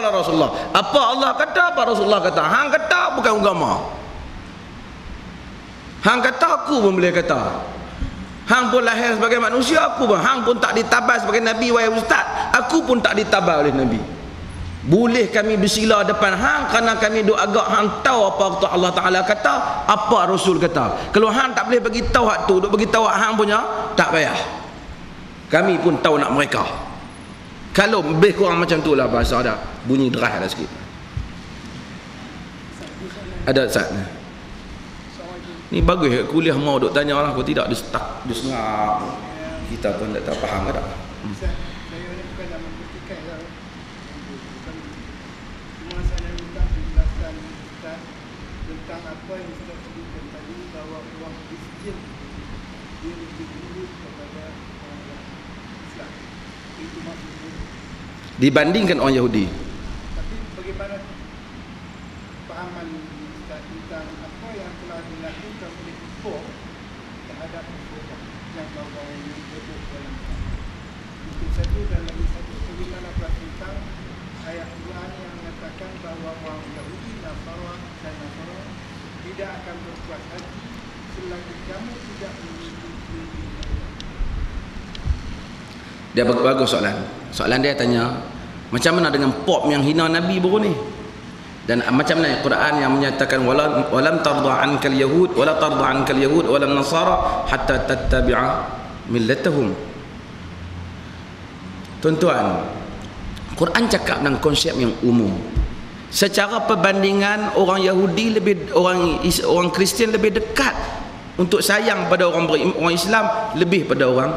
Rasulullah. Apa Allah kata, apa Rasulullah kata. Hang kata bukan agama. Hang kata, aku pun boleh kata. Hang pun lahir sebagai manusia, aku pun. Hang pun tak ditabar sebagai Nabi, wahai ustaz. Aku pun tak ditabar oleh Nabi. Boleh kami bersila depan hang kerana kami duk agak hang tahu apa Allah Ta'ala kata, apa Rasul kata. Kalau hang tak boleh bagi tahu hak tu, duk bagi tahu hang punya, tak payah. Kami pun tahu nak mereka. Kalau lebih kurang macam tu lah bahasa ada. Bunyi derah dah sikit. Ada Ustaz ni bagus kuliah mau duk tanya lah. Kalau tidak dia stuck, dia sengap. Kita pun tak tahu faham ke tak. Tentang apa yang Ustaz sebutkan tadi, bahawa orang Kristian dia lebih dulu kepada orang Islam. Itu maksudnya Dibandingkan orang Yahudi. Tapi bagaimana pahaman Ustaz tentang apa yang telah dilakukan oleh kufur terhadap kufur yang bawa-bawa ini disebut dalam itu satu, dan lagi satu bagaimana tentang ayat Quran yang mengatakan bahawa orang Yahudi, Nasara dan Nasara tidak akan berpuas hati selagi kamu tidak mengikuti. Dia bagus soalan. Soalan dia tanya, macam mana dengan pop yang hina Nabi baru ni? Dan macam mana Quran yang menyatakan walam tarda ankal yahud wala tarda ankal yahud wala nasara hatta tattabi'a millatahum. Tuan-tuan, Quran cakap tentang konsep yang umum. Secara perbandingan, orang Yahudi lebih, orang Kristian lebih dekat untuk sayang pada orang Islam lebih pada orang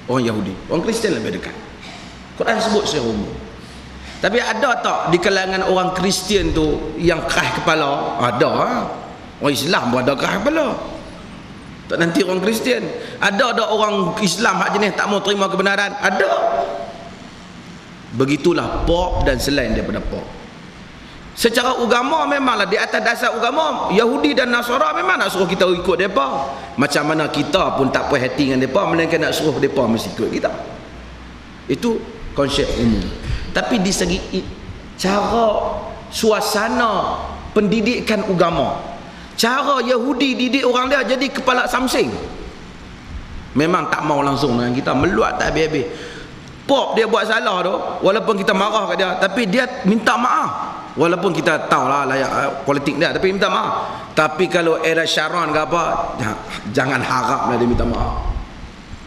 Yahudi. Orang Kristian lebih dekat. Quran sebut secara umum. Tapi ada tak di kalangan orang Kristian tu yang keras kepala? Ada. Orang Islam pun ada keras kepala. Tak nanti orang Kristian. Ada orang Islam hak jenis tak mau terima kebenaran? Ada. Begitulah pop dan selain daripada pop. Secara agama memanglah di atas dasar agama Yahudi dan Nasara memang nak suruh kita ikut mereka. Macam mana kita pun tak puas hati dengan mereka, melainkan nak suruh mereka mesti ikut kita. Itu konsep umum. Tapi di segi cara suasana pendidikan agama, cara Yahudi didik orang dia jadi kepala samsing, memang tak mau langsung dengan kita, meluat tak habis-habis. Pop dia buat salah tu, walaupun kita marah kat dia, tapi dia minta maaf. Walaupun kita tahulah layak politik dia, tapi minta maaf. Tapi kalau era Sharon ke apa, jangan haraplah dia minta maaf.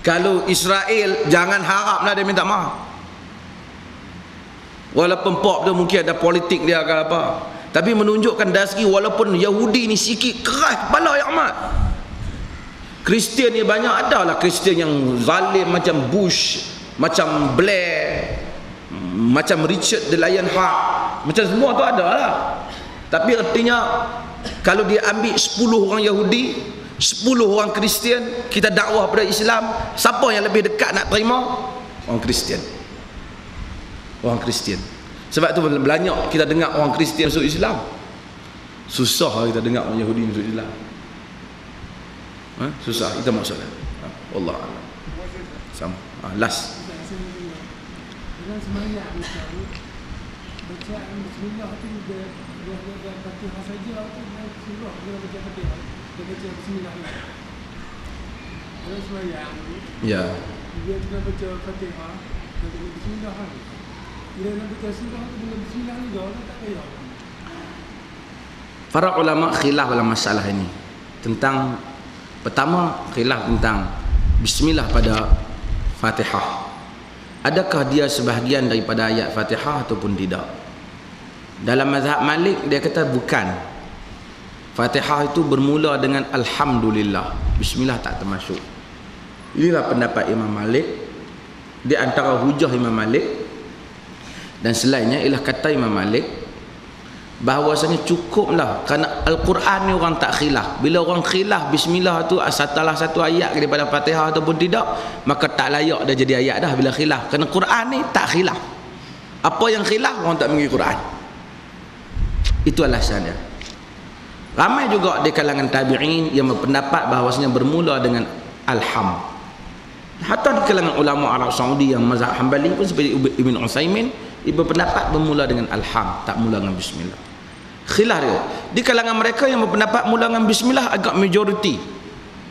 Kalau Israel, jangan haraplah dia minta maaf. Walaupun pop tu mungkin ada politik dia ke apa, tapi menunjukkan dari segi walaupun Yahudi ni sikit keras kepala yang amat. Kristian ni banyak, adalah Kristian yang zalim macam Bush, macam Blair, macam Richard the Lionheart, macam semua tu ada lah. Tapi artinya kalau dia ambil 10 orang Yahudi, 10 orang Kristian, kita dakwah pada Islam, siapa yang lebih dekat nak terima? Orang Kristian. Orang Kristian. Sebab tu banyak kita dengar orang Kristian masuk Islam. Susah kita dengar orang Yahudi masuk Islam. Susah kita masuk Islam. Allah Allah. Sama. Last. Dalam semayang misalnya, bacaan bismillah tu dia Fatihah saja atau surah dia baca Fatihah, dia baca bismillah. Dalam semayang tu, ya, dia kena baca Fatihah dan baca bismillah kan. Bila nak baca surah tu dengan bismillah juga, tak payah. Para ulama khilaf dalam masalah ini. Tentang pertama, khilaf tentang bismillah pada Fatihah. Adakah dia sebahagian daripada ayat Fatihah ataupun tidak? Dalam mazhab Malik dia kata bukan. Fatihah itu bermula dengan Alhamdulillah, bismillah tak termasuk. Inilah pendapat Imam Malik. Di antara hujah Imam Malik dan selainnya ialah kata Imam Malik bahawasanya cukuplah, kerana Al-Quran ni orang tak khilaf. Bila orang khilaf bismillah tu salah satu ayat daripada Fatihah ataupun tidak, maka tak layak dia jadi ayat dah bila khilaf. Kerana Quran ni tak khilaf. Apa yang khilaf orang tak mengerti Quran. Itu alasan dia. Ramai juga di kalangan tabi'in yang berpendapat bahawasanya bermula dengan Alham. Hatta di kalangan ulama Arab Saudi yang mazhab Hanbali pun seperti Ibn Utsaimin Ia berpendapat bermula dengan alham, tak mula dengan bismillah. Khilaf dia. Di kalangan mereka yang berpendapat mula dengan bismillah agak majoriti.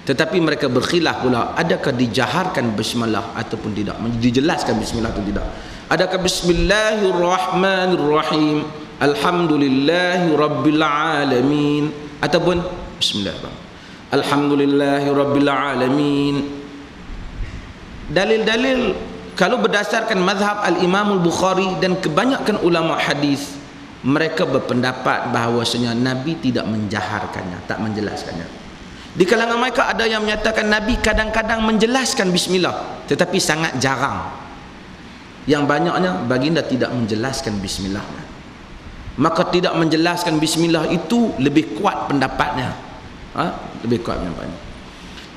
Tetapi mereka berkhilaf pula, adakah dijaharkan bismillah ataupun tidak, dijelaskan bismillah atau tidak. Adakah bismillahirrahmanirrahim, alhamdulillahi rabbil alamin, ataupun bismillahirrahmanirrahim, alhamdulillahi rabbil alamin. Dalil-dalil kalau berdasarkan mazhab al-Imam al-Bukhari dan kebanyakan ulama hadis, mereka berpendapat bahawasanya Nabi tidak menjaharkannya, tak menjelaskannya. Di kalangan mereka ada yang menyatakan Nabi kadang-kadang menjelaskan bismillah, tetapi sangat jarang. Yang banyaknya baginda tidak menjelaskan bismillah. Maka tidak menjelaskan bismillah itu lebih kuat pendapatnya. Lebih kuat pendapatnya.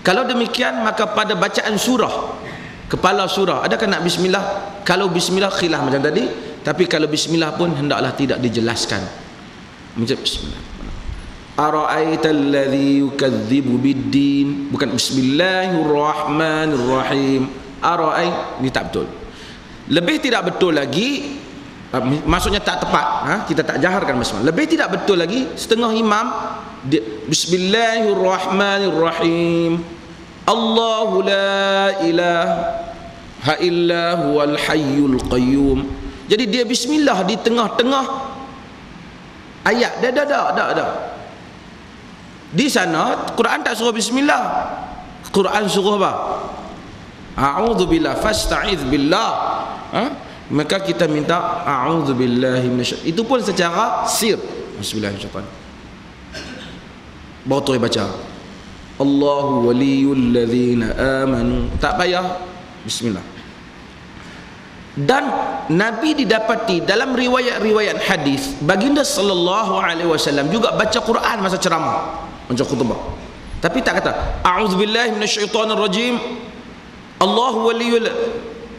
Kalau demikian, maka pada bacaan surah, kepala surah, adakah nak bismillah? Kalau bismillah khilaf macam tadi, tapi kalau bismillah pun hendaklah tidak dijelaskan. Macam bismillah. Ara'aital ladzi yukadzibu bid-din, bukan bismillahirrahmanirrahim. Ara'ai, ini tak betul. Lebih tidak betul lagi, maksudnya tak tepat, kita tak jaharkan bismillah. Lebih tidak betul lagi, setengah imam bismillahirrahmanirrahim, Allahu la ilaha illa huwal hayyul qayyum. Jadi dia bismillah di tengah-tengah ayat. Dah. Di sana Quran tak suruh bismillah. Quran suruh apa? A'udzubillah, fasta'iz billah. Maka kita minta a'udzubillahi minasyaitan. Itu pun secara sir. Bismillahirrahmanirrahim. Baru tu baca Allahu waliyul ladzina amanu. Tak payah bismillah. Dan Nabi didapati dalam riwayat-riwayat hadis, baginda sallallahu alaihi wasallam juga baca Quran masa ceramah, macam khutbah. Tapi tak kata a'udzubillahi minasyaitonir rajim, Allahu waliyul,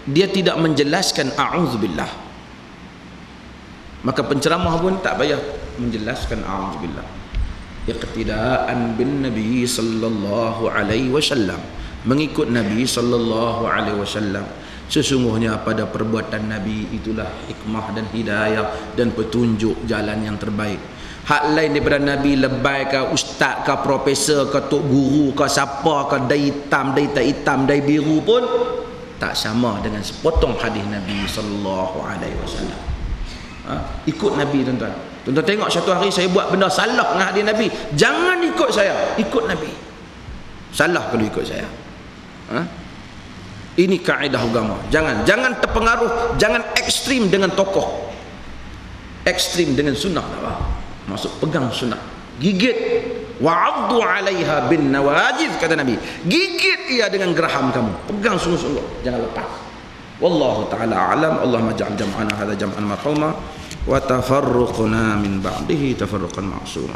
dia tidak menjelaskan a'udzubillah. Maka penceramah pun tak payah menjelaskan a'udzubillah. Iqtidaan bin Nabi sallallahu alaihi wasallam, mengikut Nabi sallallahu alaihi wasallam. Sesungguhnya pada perbuatan Nabi itulah hikmah dan hidayah dan petunjuk jalan yang terbaik. Hak lain daripada Nabi, lebay ke, ustaz ke, profesor ke, tok guru ke, siapa ke, dai hitam, dai tak hitam, dai biru pun tak sama dengan sepotong hadis Nabi sallallahu alaihi wasallam. Ikut Nabi, tuan-tuan. Tuan-tuan tengok satu hari saya buat benda salah dengan hadis Nabi, jangan ikut saya, ikut Nabi. Salah kalau ikut saya. Ini kaedah agama. Jangan terpengaruh, jangan ekstrim dengan tokoh, ekstrim dengan sunnah. Maksud pegang sunnah, gigit. Wa'addu 'alaiha bin nawajiz, kata Nabi, gigit ia dengan geraham kamu, pegang sungguh-sungguh, jangan lepas. Wallahu ta'ala a'lam. Allahumma ja'al jam'ana hadha jam'an marhuma wa tafarruqna min ba'dihi tafarruqan ma'suma.